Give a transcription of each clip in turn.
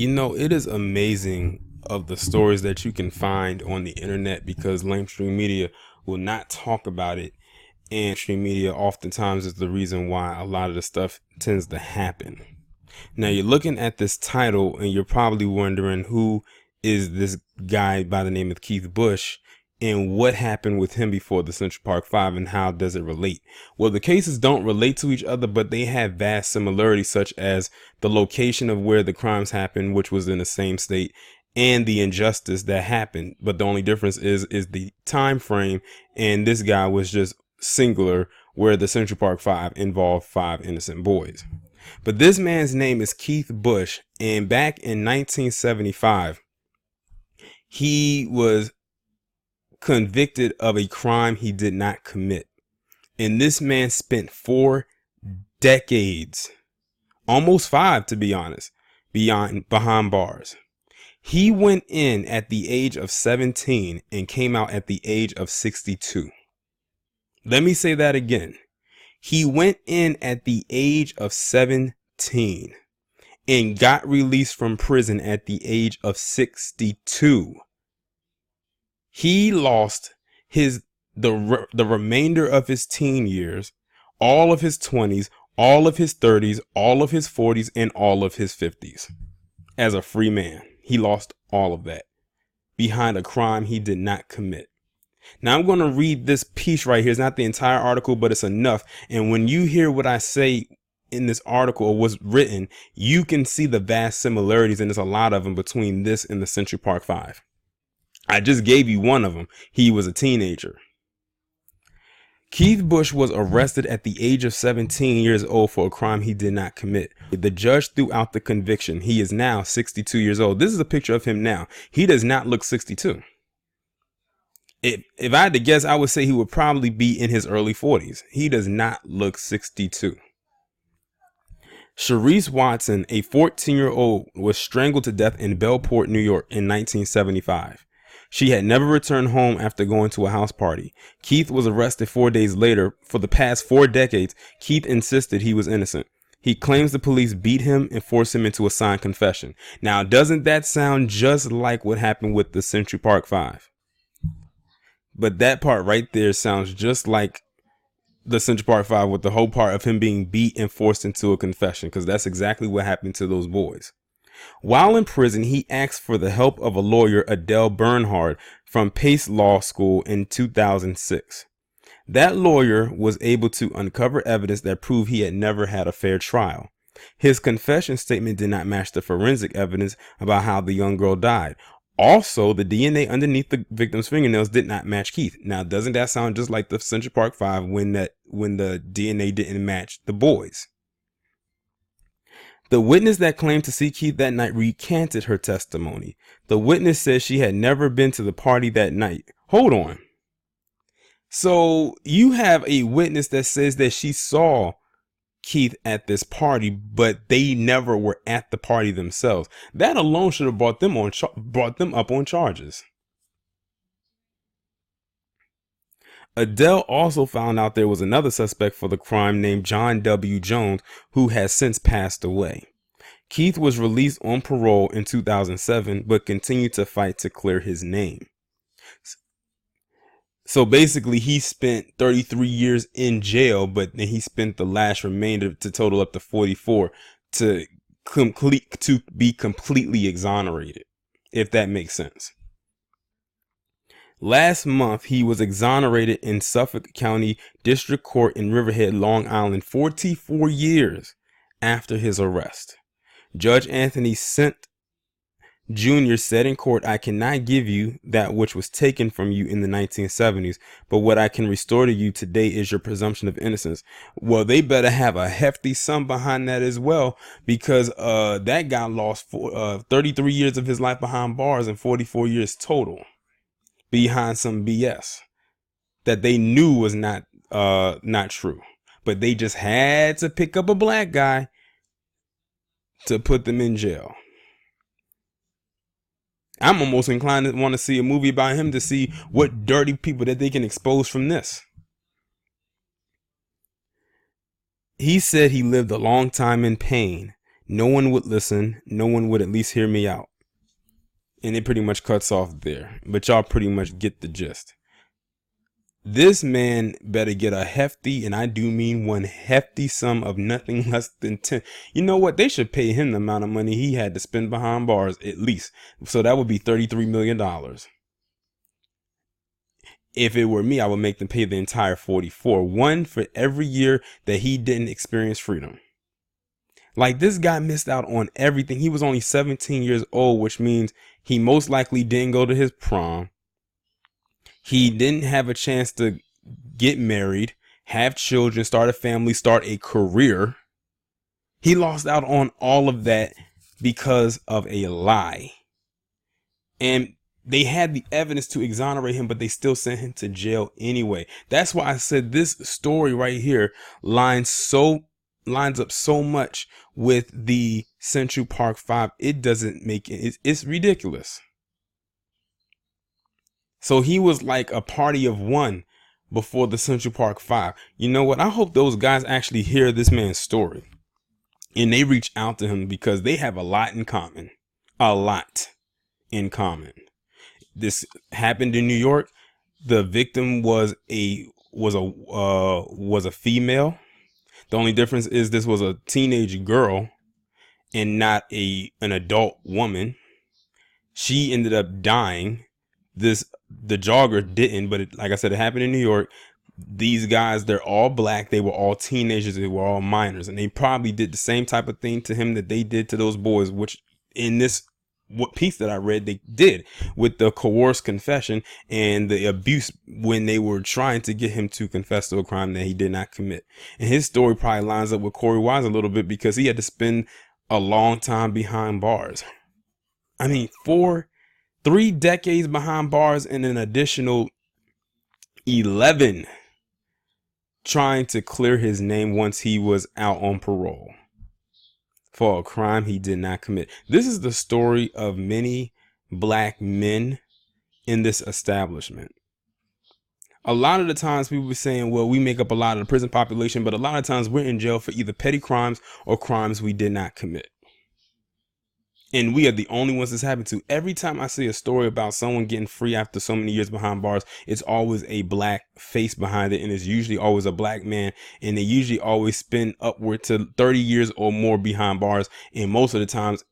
It is amazing of the stories that you can find on the internet because mainstream media will not talk about it. And mainstream media oftentimes is the reason why a lot of the stuff tends to happen. Now you're looking at this title and you're probably wondering who is this guy by the name of Keith Bush and what happened with him before the Central Park Five and how does it relate? Well, the cases don't relate to each other, but they have vast similarities, such as the location of where the crimes happened, which was in the same state, and the injustice that happened. But the only difference is the time frame, and this guy was just singular, where the Central Park Five involved 5 innocent boys. But this man's name is Keith Bush, and back in 1975, he was convicted of a crime he did not commit. And this man spent 4 decades, almost 5 to be honest, behind bars. He went in at the age of 17 and came out at the age of 62. Let me say that again. He went in at the age of 17 and got released from prison at the age of 62. He lost the remainder of his teen years, all of his 20s, all of his 30s, all of his 40s, and all of his 50s as a free man. He lost all of that behind a crime he did not commit. Now I'm going to read this piece right here. It's not the entire article, but it's enough. And when you hear what I say in this article or what's written, you can see the vast similarities, and there's a lot of them between this and the Central Park Five. I just gave you one of them. He was a teenager. Keith Bush was arrested at the age of 17 years old for a crime he did not commit. The judge threw out the conviction. He is now 62 years old. This is a picture of him now. He does not look 62. If I had to guess, I would say he would probably be in his early 40s. He does not look 62. Sharice Watson, a 14-year-old, was strangled to death in Bellport, New York in 1975. She had never returned home after going to a house party. Keith was arrested 4 days later. For the past 4 decades, Keith insisted he was innocent. He claims the police beat him and forced him into a signed confession. Now, doesn't that sound just like what happened with the Central Park Five? But that part right there sounds just like the Central Park Five, with the whole part of him being beat and forced into a confession, because that's exactly what happened to those boys. While in prison, he asked for the help of a lawyer, Adele Bernhard, from Pace Law School in 2006. That lawyer was able to uncover evidence that proved he had never had a fair trial. His confession statement did not match the forensic evidence about how the young girl died. Also, the DNA underneath the victim's fingernails did not match Keith. Now, doesn't that sound just like the Central Park Five when the DNA didn't match the boys? The witness that claimed to see Keith that night recanted her testimony. The witness said she had never been to the party that night. Hold on. So you have a witness that says that she saw Keith at this party, but they never were at the party themselves. That alone should have brought them up on charges. Adele also found out there was another suspect for the crime named John W. Jones, who has since passed away. Keith was released on parole in 2007, but continued to fight to clear his name. So basically, he spent 33 years in jail, but then he spent the last remainder to total up to 44 to be completely exonerated, if that makes sense. Last month, he was exonerated in Suffolk County District Court in Riverhead, Long Island, 44 years after his arrest. Judge Anthony Sent Jr. said in court, "I cannot give you that which was taken from you in the 1970s, but what I can restore to you today is your presumption of innocence." Well, they better have a hefty sum behind that as well, because that guy lost 33 years of his life behind bars and 44 years total behind some BS that they knew was not true, but they just had to pick up a black guy to put them in jail. I'm almost inclined to want to see a movie about him to see what dirty people that they can expose from this. He said he lived a long time in pain, No one would listen. No one would at least hear me out. And it pretty much cuts off there. But y'all pretty much get the gist. This man better get a hefty, and I do mean one hefty sum of nothing less than 10. You know what? They should pay him the amount of money he had to spend behind bars at least. So that would be $33 million. If it were me, I would make them pay the entire 44. One for every year that he didn't experience freedom. Like, this guy missed out on everything. He was only 17 years old, which means he most likely didn't go to his prom. He didn't have a chance to get married, have children, start a family, start a career. He lost out on all of that because of a lie. And they had the evidence to exonerate him, but they still sent him to jail anyway. That's why I said this story right here lines up so much with the Central Park 5. It doesn't make it. It's ridiculous. So he was like a party of one before the Central Park 5. You know what? I hope those guys actually hear this man's story and they reach out to him, because they have a lot in common. A lot in common. This happened in New York. The victim was a female. The only difference is this was a teenage girl and not an adult woman. She ended up dying. The jogger didn't, but like I said, it happened in New York. These guys, they're all black. They were all teenagers. They were all minors, and they probably did the same type of thing to him that they did to those boys, which in this piece that I read, they did with the coerced confession and the abuse when they were trying to get him to confess to a crime that he did not commit. And his story probably lines up with Corey Wise a little bit, because he had to spend a long time behind bars. I mean, 3 decades behind bars and an additional 11 trying to clear his name once he was out on parole for a crime he did not commit. This is the story of many black men in this establishment. A lot of the times people be saying, well, we make up a lot of the prison population, but a lot of times we're in jail for either petty crimes or crimes we did not commit. And we are the only ones this happened to. Every time I see a story about someone getting free after so many years behind bars, it's always a black face behind it. And it's usually always a black man. And they usually always spend upward to 30 years or more behind bars. And most of the times,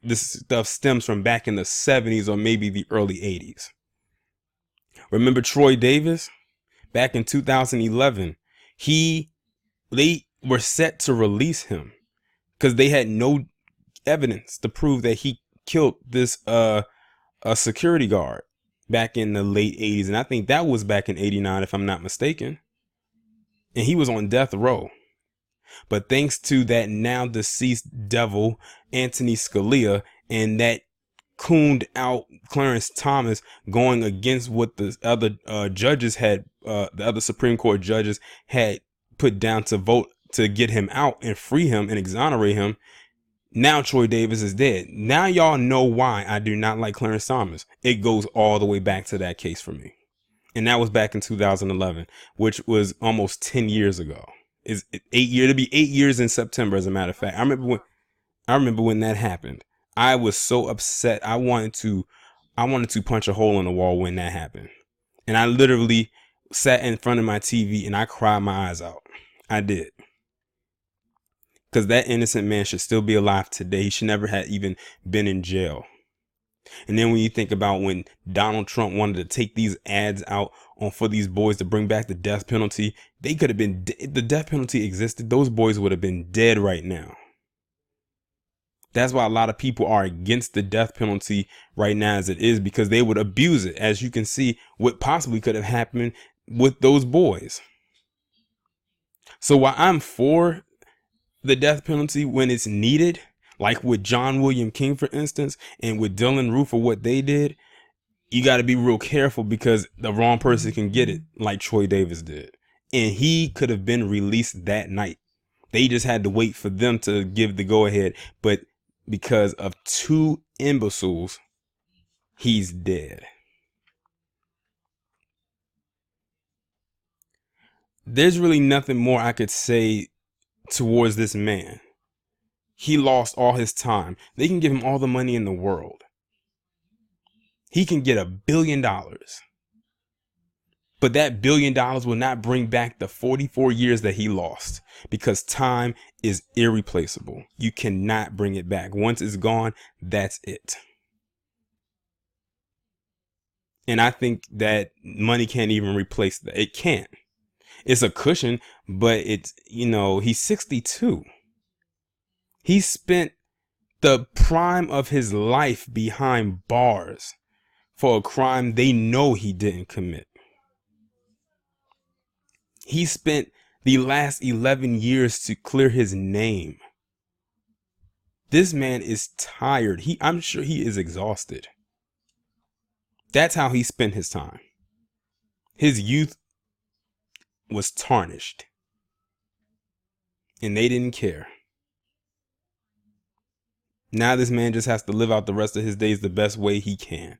this stuff stems from back in the 70s or maybe the early 80s. Remember Troy Davis? Back in 2011, they were set to release him because they had no evidence to prove that he killed this a security guard back in the late 80s, and I think that was back in 89 if I'm not mistaken, and he was on death row. But thanks to that now deceased devil Anthony Scalia and that cooned out Clarence Thomas going against what the other judges had, the other Supreme Court judges had put down to vote to get him out and free him and exonerate him, now Troy Davis is dead. Now y'all know why I do not like Clarence Thomas. It goes all the way back to that case for me. And that was back in 2011, which was almost 10 years ago. Is 8 years? It'll be 8 years in September, as a matter of fact. I remember when that happened. I was so upset. I wanted to punch a hole in the wall when that happened. And I literally sat in front of my TV and I cried my eyes out. I did. Because that innocent man should still be alive today. He should never have even been in jail. And then when you think about when Donald Trump wanted to take these ads out for these boys to bring back the death penalty, they could have been, the death penalty existed, those boys would have been dead right now. That's why a lot of people are against the death penalty right now as it is, because they would abuse it. As you can see, what possibly could have happened with those boys. So while I'm for the death penalty when it's needed, like with John William King, for instance, and with Dylan Roof for what they did, you got to be real careful because the wrong person can get it, like Troy Davis did. And he could have been released that night. They just had to wait for them to give the go ahead. But because of 2 imbeciles, he's dead. There's really nothing more I could say towards this man. He lost all his time. They can give him all the money in the world. He can get $1 billion. But that $1 billion will not bring back the 44 years that he lost, because time is irreplaceable. You cannot bring it back. Once it's gone, that's it. And I think that money can't even replace that. It can't. It's a cushion, but it's, he's 62. He spent the prime of his life behind bars for a crime they know he didn't commit. He spent the last 11 years to clear his name. This man is tired. I'm sure he is exhausted. That's how he spent his time. His youth was tarnished, and they didn't care. Now this man just has to live out the rest of his days the best way he can.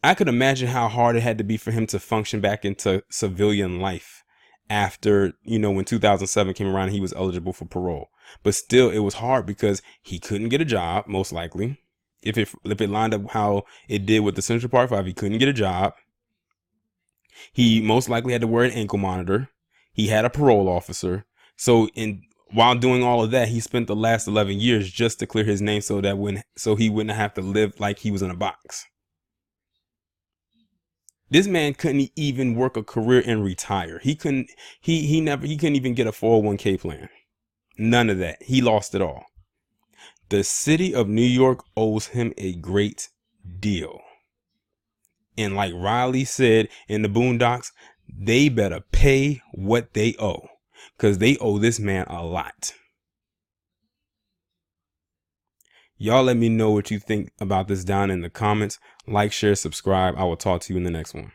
I could imagine how hard it had to be for him to function back into civilian life after, when 2007 came around and he was eligible for parole. But still, it was hard because he couldn't get a job, most likely. If it lined up how it did with the Central Park 5, he couldn't get a job. He most likely had to wear an ankle monitor. He had a parole officer. So while doing all of that, he spent the last 11 years just to clear his name so he wouldn't have to live like he was in a box. This man couldn't even work a career and retire. He couldn't even get a 401k plan. None of that. He lost it all. The city of New York owes him a great deal. And like Riley said in the Boondocks, they better pay what they owe, because they owe this man a lot. Y'all let me know what you think about this down in the comments. Like, share, subscribe. I will talk to you in the next one.